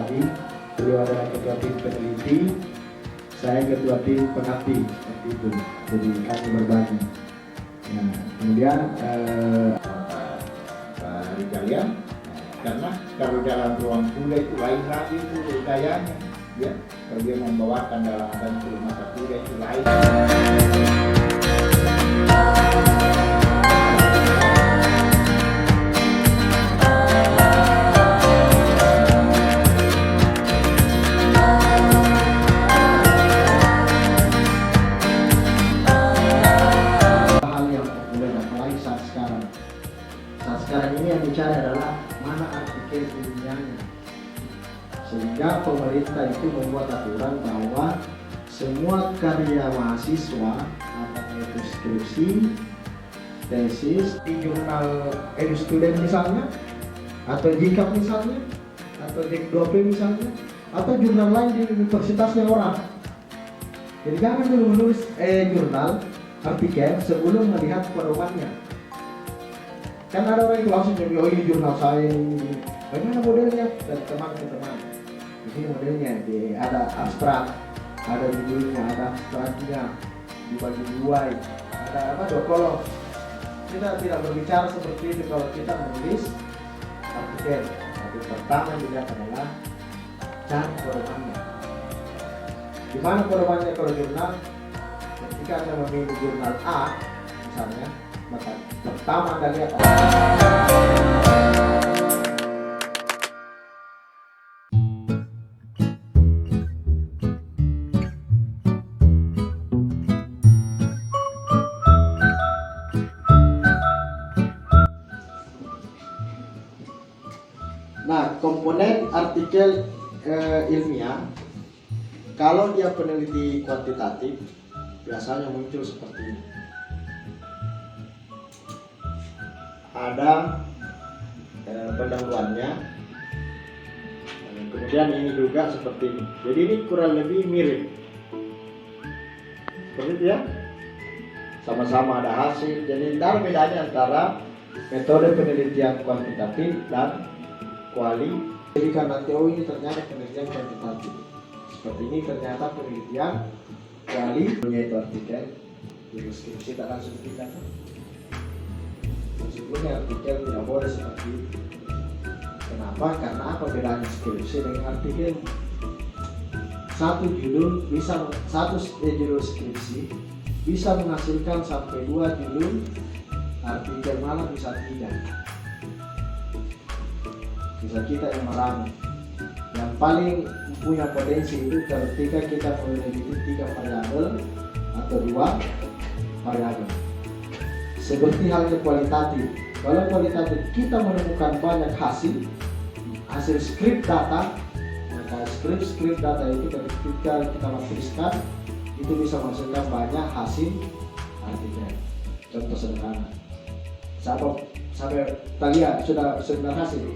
berbagi. Beliau adalah ketua tim peneliti, saya ketua tim pengabdi, seperti itu. Jadi kami berbagi. Nah, kemudian Pak Rijalian, karena kalau dalam ruang kuda itu lain lagi itu gayanya, ya. Kalau dia membawakan dalam mata kuda itu lain. Sekarang ini yang dicari adalah mana artikel ilmiahnya, sehingga pemerintah itu membuat aturan bahwa semua karya mahasiswa, apakah itu skripsi, tesis, di jurnal EduStudent misalnya, atau JIKAP misalnya, atau Dik2P misalnya, atau jurnal lain di universitasnya orang. Jadi jangan dulu menulis jurnal artikel sebelum melihat pedomannya. Kan ada orang yang langsung jadi, oh ini jurnal saya ini. Bagaimana modelnya? Dari teman ke teman. Di sini modelnya, ada abstrak, ada judulnya, ada abstraknya, dibagi dua, ada apa? Dua kolom. Kita tidak berbicara seperti itu kalau kita menulis artikel. Tapi pertama dilihat adalah cari pedomannya. Di mana pedomannya kalau jurnal? Ketika Anda memilih jurnal A, misalnya, maka pertama Anda lihat nah, komponen artikel ilmiah, kalau dia peneliti kuantitatif biasanya muncul seperti ini. Ada pendahuluannya, kemudian ini juga seperti ini. Jadi ini kurang lebih mirip seperti itu ya, sama-sama ada hasil. Jadi tidak ada bedanya antara metode penelitian kuantitatif dan kuali. Jadi kan nanti oh ini ternyata penelitian kuantitatif, seperti ini ternyata penelitian kuali, yaitu artikel. Jadi skripsi tak langsung kita kan. Sebelumnya artikel tidak boleh seperti itu. Kenapa? Karena apa bedanya skripsi dengan artikel? Judul skripsi bisa menghasilkan sampai 2 judul, artikel malah bisa 3. Bisa kita yang merangkum. Yang paling punya potensi itu ketika kita memiliki 3 variabel atau 2 variabel. Seperti halnya kualitatif. Kalau kualitatif kita menemukan banyak hasil script data, maka script data itu ketika kita matriskan itu bisa menghasilkan banyak hasil artikel. Contoh sederhana. Sampai tadi sudah seminar hasil.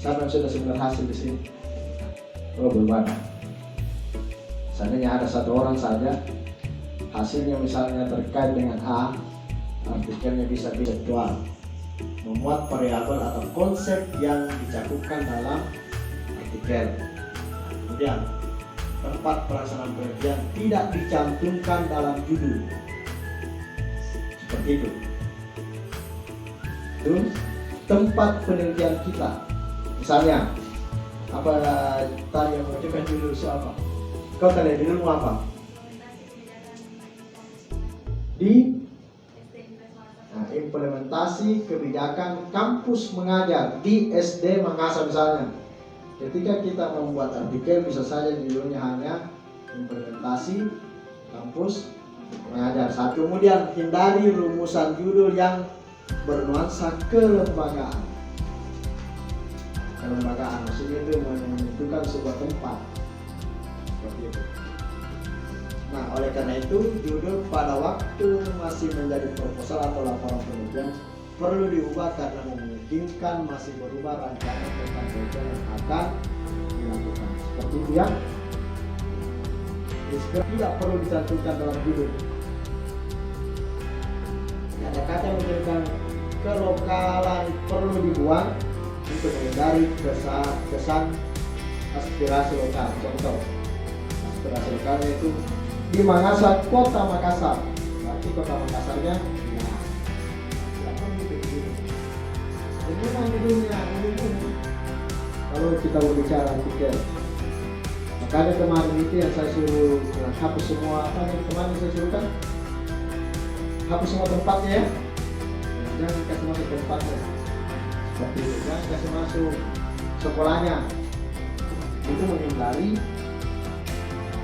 Siapa yang sudah seminar hasil di sini? Oh belum ada. Seandainya ada 1 orang saja, hasilnya misalnya terkait dengan A, artikelnya bisa virtual, memuat variabel atau konsep yang dicakupan dalam artikel. Kemudian tempat pelaksanaan penelitian tidak dicantumkan dalam judul, seperti itu. Terus tempat penelitian kita, misalnya apa tadi yang menunjukkan judul siapa? Kau tanya judulmu apa? Implementasi kebijakan kampus mengajar di SD Mangasa misalnya. Ketika kita membuat artikel bisa saja judulnya hanya implementasi kampus mengajar. Kemudian hindari rumusan judul yang bernuansa kelembagaan. Kelembagaan maksudnya itu menentukan sebuah tempat. Seperti itu. Nah, oleh karena itu judul pada waktu masih menjadi proposal atau laporan penelitian perlu diubah karena memungkinkan masih berubah rancangan tentang penelitian yang akan dilakukan. Seperti itu ya. Tidak perlu dicantumkan dalam judul. Ada kata yang menunjukkan kelokalan perlu dibuang untuk menghindari kesan aspirasi lokal. Contoh aspirasi lokalnya itu di Makassar, kota Makassar, berarti kota Makassarnya ya, apa gitu. Ini memang judulnya ini. Kalau kita berbicara tiket, makanya kemarin itu yang saya suruh hapus semua apa yang kemarin saya suruh kan, hapus semua tempatnya ya, jangan kasih masuk tempatnya, seperti itu, jangan kasih masuk sekolahnya, itu menghindari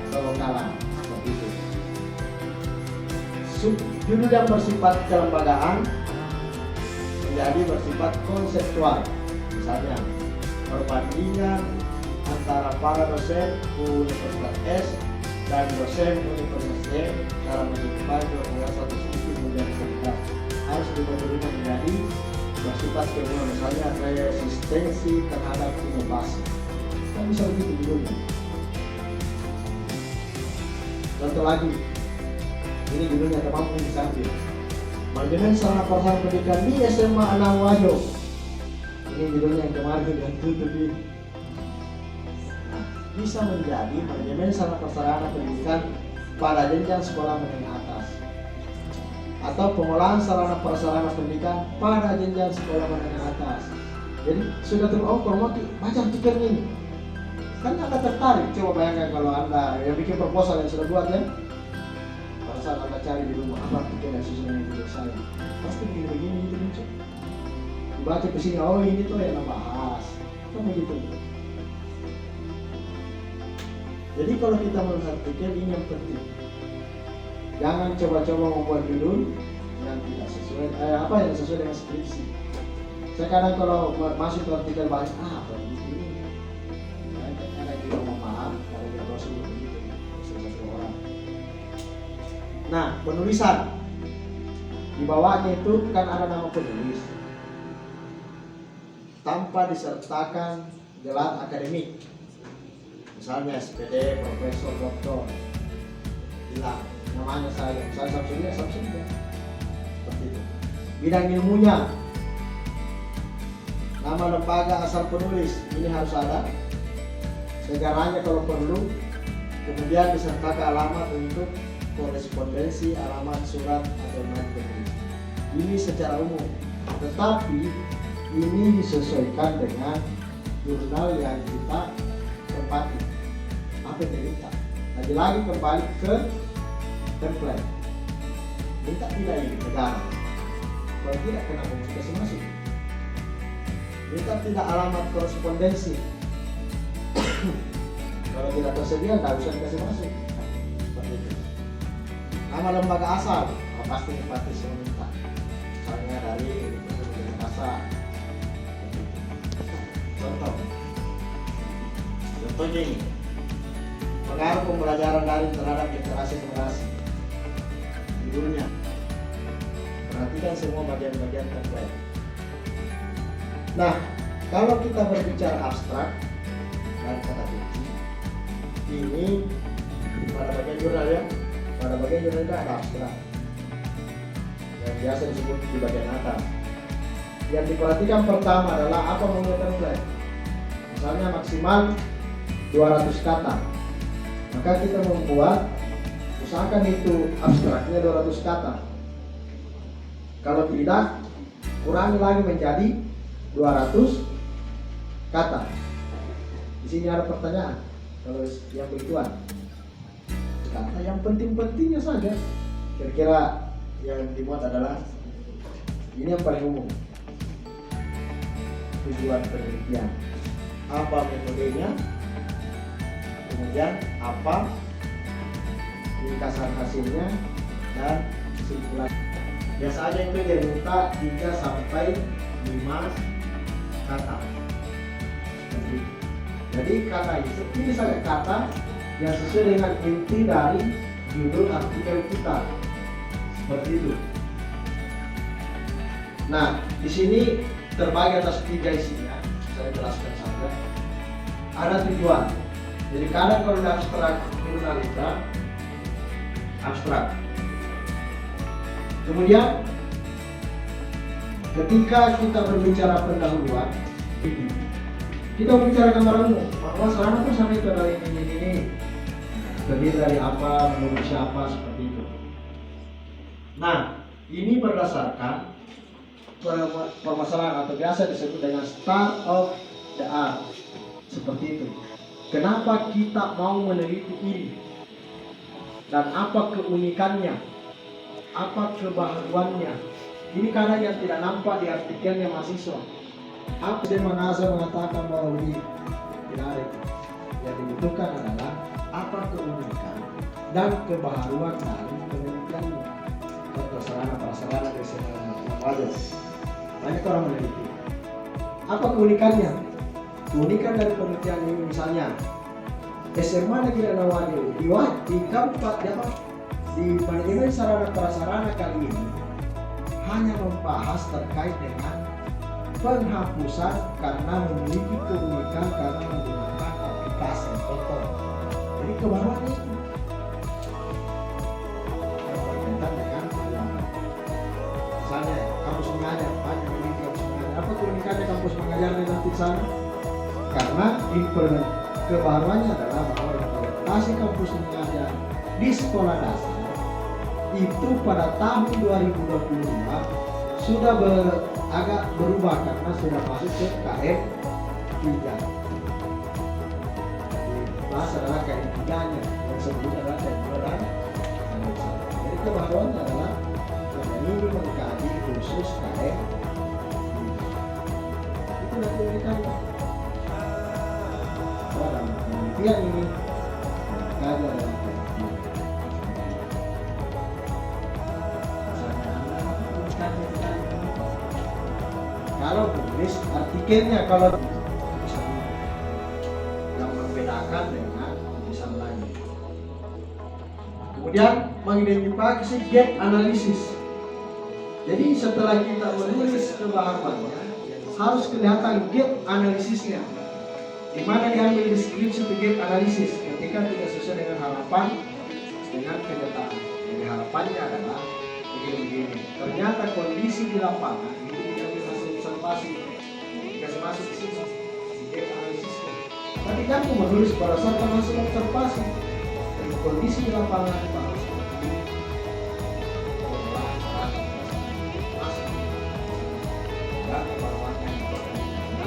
kelokalan seperti itu. Judul yang bersifat kelembagaan menjadi bersifat konseptual, misalnya perbandingan antara para dosen Universitas S dan dosen Universitas D dalam menimpa satu sisi menjadi cerita harus dibagi menjadi bersifat keilmuan, misalnya resistensi terhadap inovasi. Kan bisa begitu judulnya. Contoh lagi, ini judulnya teman-teman disambil. Manajemen sarana prasarana pendidikan di SMA Anangwajo. Ini judulnya yang kemarin yang tutup ini. Nah, bisa menjadi manajemen sarana prasarana pendidikan pada jenjang sekolah menengah atas, atau pengolahan sarana prasarana pendidikan pada jenjang sekolah menengah atas. Jadi sudah terukur mau baca artikelnya ini. Kan Anda tertarik, coba bayangkan kalau Anda yang bikin proposal yang sudah buat ya, pada saat Anda cari di rumah apa artikel yang sesuai dengan tugas saya, pasti begini itu muncul. Dibaca ke sini, oh ini tuh yang bahas, kan begitu. Jadi kalau kita melihat artikel ini yang penting, jangan coba-coba membuat judul yang tidak sesuai, apa yang sesuai dengan skripsi. Saya kadang kalau masuk ke artikel bahas apa ini. Nah, penulisan di bawahnya itu kan ada nama penulis tanpa disertakan gelar akademik, misalnya SPD, profesor, doktor, bilang namanya saya Samsudin, seperti itu. Bidang ilmunya, nama lembaga asal penulis ini harus ada, sejarahnya kalau perlu, kemudian disertakan alamat untuk korespondensi, alamat surat atau penulis. Ini secara umum, tetapi ini disesuaikan dengan jurnal yang kita tempati. Apa yang kita? Lagi-lagi kembali ke template. Minta tidak ini negara. Kalau tidak kenapa mesti kasih masuk? Minta tidak alamat korespondensi. Kalau tidak tersedia, tidak usah dikasih masuk. Seperti itu. Nama lembaga asal, pasti semua minta. Misalnya dari Universitas. Contohnya ini, pengaruh pembelajaran daring terhadap literasi generasi. Judulnya, perhatikan semua bagian-bagian template. Nah, kalau kita berbicara abstrak dan kata kunci, ini pada bagian jurnal ya. Pada bagian jurnal itu ada abstrak yang biasa disebut di bagian atas. Yang diperhatikan pertama adalah apa maunya template. Misalnya maksimal 200 kata, maka kita membuat, usahakan itu abstraknya 200 kata. Kalau tidak, kurangi lagi menjadi 200 kata. Di sini ada pertanyaan, kalau yang begituan, kata yang penting-pentingnya saja. Kira-kira yang dimuat adalah ini yang paling umum. Tujuan penelitian, apa metodenya, kemudian apa ringkasan hasilnya, dan kesimpulan. Biasa aja itu dia minta 3 sampai 5 kata. Jadi kata ini saja kata yang sesuai dengan inti dari judul artikel kita. Seperti itu. Nah, di sini terbagi atas 3 isinya. Saya jelaskan saja. Ada tujuan. Jadi kadang kalau di abstrak jurnal kita abstrak. Kemudian ketika kita berbicara pendahuluan, Kita bicara gambaranmu, bahwa sarana prasarana itu adalah ini. Terdiri dari apa, menurut siapa, seperti itu. Nah, ini berdasarkan permasalahan atau biasa disebut dengan start of the art. Seperti itu. Kenapa kita mau meneliti ini? Dan apa keunikannya? Apa kebaharuannya? Ini karena yang tidak nampak di artikelnya mahasiswa. Apa yang mengatakan bahwa ini tidak ada. Yang dibutuhkan adalah apa keunikan dan kebaharuan dari penelitiannya. Prasarana yang wajar. Banyak orang meneliti. Apa keunikannya? Keunikan dari penelitian ini misalnya SMA Negeri Anawadi di kampus di manajemen sarana prasarana kali ini hanya membahas terkait dengan penghapusan karena memiliki keunikan karena menggunakan aplikasi foto. Jadi kebaruannya itu berkaitan dengan misalnya kampus mengajar, banyak memiliki kampus mengajar. Apa keunikannya kampus mengajar nanti di sana? Karena kebaruannya adalah bahwa implementasi kampus mengajar di sekolah dasar itu pada tahun 2022 sudah agak berubah karena sudah masuk ke KM 3. Bahas adalah KM 3-nya yang sebelumnya adalah KM 2 dan jadi kebaruannya adalah karena ini mengkaji khusus KM 3. Itu yang keunikannya. Dalam penelitian ini mengkaji adalah kalau tulis artikelnya kalau yang membedakan dengan tulisan lain. Kemudian mengidentifikasi gap analisis. Jadi setelah kita menulis kebaharuannya harus kelihatan gap analisisnya. Di mana diambil deskripsi gap analisis ketika tidak sesuai dengan harapan dengan kenyataan. Jadi harapannya adalah begini. Ternyata kondisi di lapangan itu diambil hasil observasi, dikasih masuk di sini gap analisisnya. Tapi kan aku menulis berdasarkan hasil observasi dan kondisi di lapangan itu harus seperti ini. Dan kebaruannya itu ternyata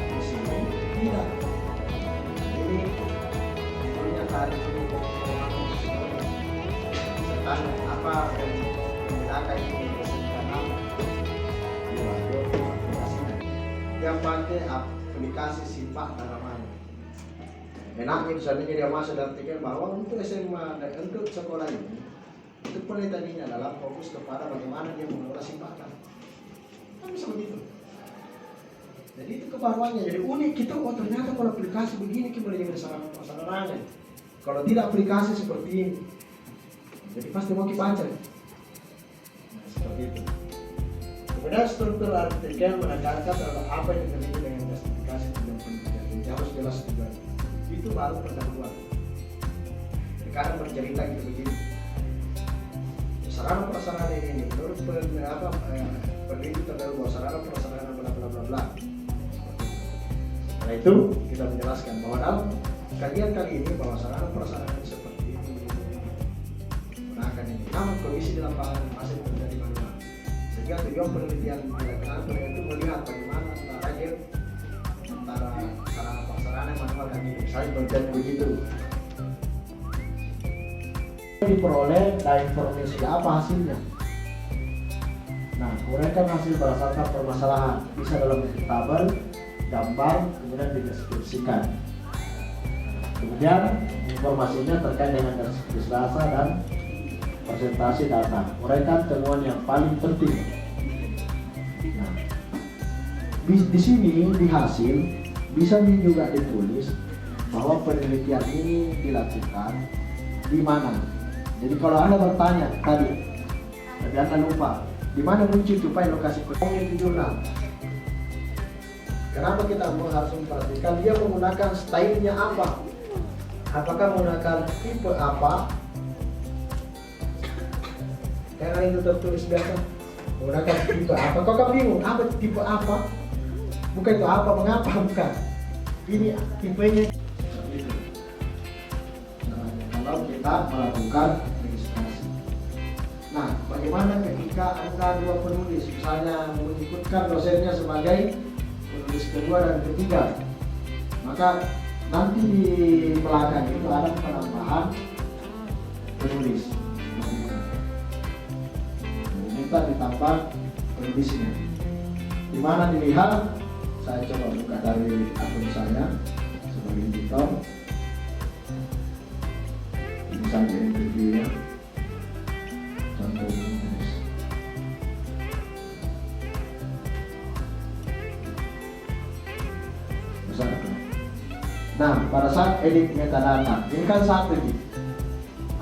di sini tidak. Ini punya tarif apa yang membedakan ini yang pakai aplikasi SIPAK namanya. Enaknya misalnya dia masuk dalam artikel bahwa untuk SMA dan untuk sekolah ini itu penelitiannya adalah fokus kepada bagaimana dia mengelola SIPAK kan bisa begitu. Jadi itu kebaruannya, jadi unik kita. Oh ternyata kalau aplikasi begini kita boleh jadi sarana. Kalau tidak aplikasi seperti ini, jadi pasti mau dibaca. Nah, seperti itu. Kemudian struktur artikel menekankan terhadap apa yang terjadi dengan justifikasi dan penelitian. Jadi harus jelas juga. Itu baru pendahuluan. Karena bercerita gitu begini. Sarana prasarana ini menurut peneliti terdahulu bahwa sarana prasarana bla bla bla bla. Nah itu kita menjelaskan bahwa dalam kajian kali ini bahwa sarana prasarana seperti ini menggunakan ini. Namun kondisi di lapangan masih terjadi manual. Sehingga tujuan penelitian itu melihat bagaimana antara sarana prasarana manual dan ini. Saya berjalan begitu. Diperoleh dan informasi apa hasilnya. Nah, uraikan hasil berdasarkan permasalahan bisa dalam bentuk tabel, gambar, kemudian dideskripsikan. Kemudian informasinya terkait dengan dasar dan presentasi data. Uraikan temuan yang paling penting. Nah, di sini di hasil bisa juga ditulis bahwa penelitian ini dilakukan di mana. Jadi kalau Anda bertanya tadi, tapi Anda lupa, di mana muncul tupai lokasi penelitian di jurnal? Kenapa kita harus memperhatikan dia menggunakan stylenya apa? Apakah menggunakan tipe apa? Karena itu tertulis biasa. menggunakan tipe apa. Kau kan bingung apa tipe apa? Bukan itu apa, mengapa, bukan. Ini tipenya. Nah, kalau kita melakukan registrasi. Nah, bagaimana ketika Anda dua penulis, misalnya mengikutkan dosennya sebagai penulis kedua dan ketiga, maka nanti di belakang itu ada penambahan penulis. Minta ditambah penulisnya. Di mana dilihat? Saya coba buka dari akun saya sebagai editor. Ini saja interviewnya. Contoh menulis. Besar kan? Nah, pada saat edit metadata, ini kan satu nih,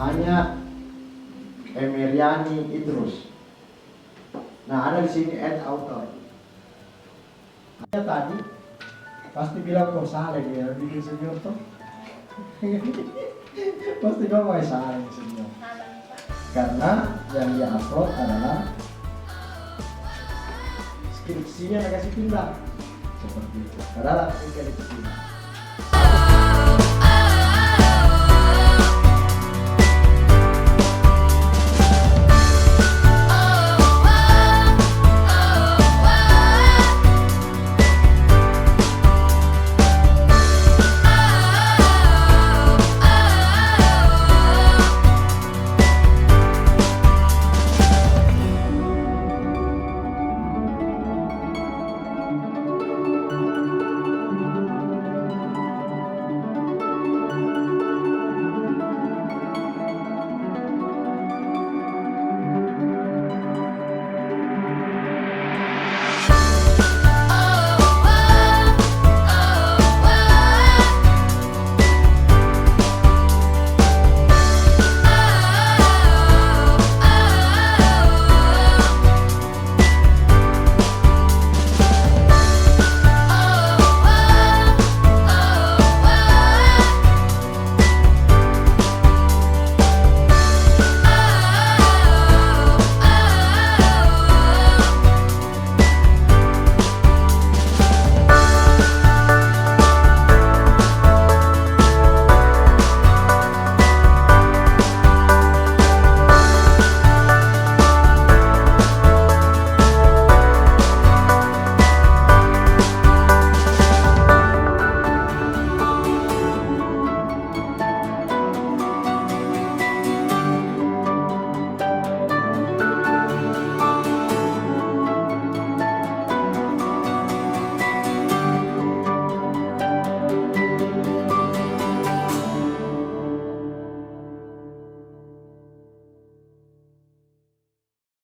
hanya Emeriani Idrus. Nah, ada di sini add author. Hanya tadi pasti bilang kok salah dia bikin senior tuh. Pasti kau mau salah senior. Karena yang dia upload adalah skripsinya kasih pindah seperti itu. Padahal skripsinya